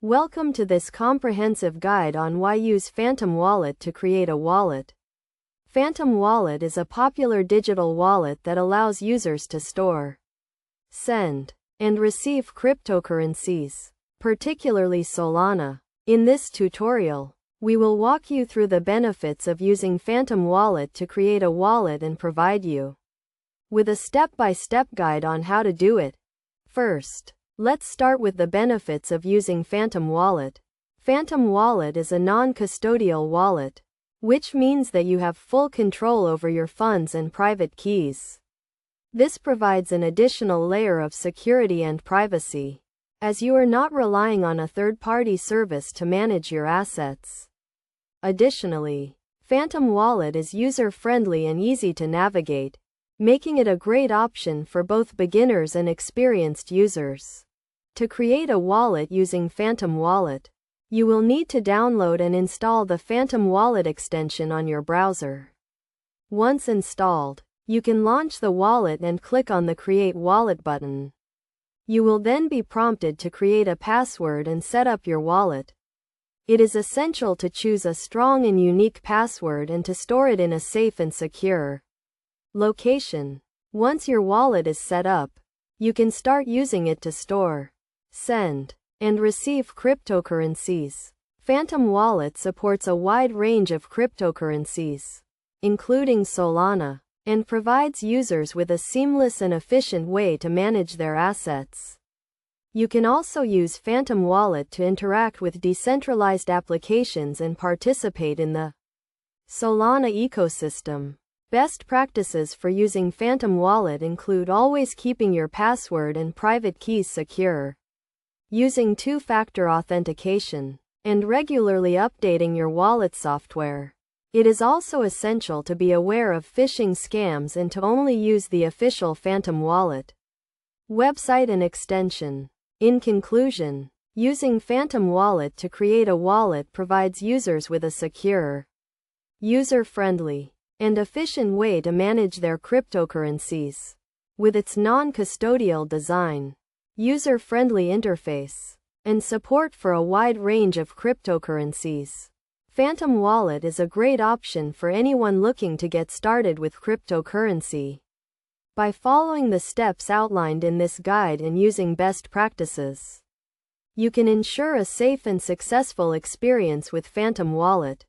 Welcome to this comprehensive guide on why use Phantom Wallet to create a wallet. Phantom Wallet is a popular digital wallet that allows users to store, send, and receive cryptocurrencies, particularly Solana. In this tutorial, we will walk you through the benefits of using Phantom Wallet to create a wallet and provide you with a step-by-step guide on how to do it. First, let's start with the benefits of using Phantom Wallet. Phantom Wallet is a non-custodial wallet, which means that you have full control over your funds and private keys. This provides an additional layer of security and privacy, as you are not relying on a third-party service to manage your assets. Additionally, Phantom Wallet is user-friendly and easy to navigate, making it a great option for both beginners and experienced users. To create a wallet using Phantom Wallet, you will need to download and install the Phantom Wallet extension on your browser. Once installed, you can launch the wallet and click on the Create Wallet button. You will then be prompted to create a password and set up your wallet. It is essential to choose a strong and unique password and to store it in a safe and secure location. Once your wallet is set up, you can start using it to store, send, and receive cryptocurrencies. Phantom Wallet supports a wide range of cryptocurrencies, including Solana, and provides users with a seamless and efficient way to manage their assets. You can also use Phantom Wallet to interact with decentralized applications and participate in the Solana ecosystem. Best practices for using Phantom Wallet include always keeping your password and private keys secure, using two-factor authentication, and regularly updating your wallet software. It is also essential to be aware of phishing scams and to only use the official Phantom Wallet website and extension. In conclusion, using Phantom Wallet to create a wallet provides users with a secure, user-friendly, and efficient way to manage their cryptocurrencies. With its non-custodial design, user-friendly interface, and support for a wide range of cryptocurrencies, Phantom Wallet is a great option for anyone looking to get started with cryptocurrency. By following the steps outlined in this guide and using best practices, you can ensure a safe and successful experience with Phantom Wallet.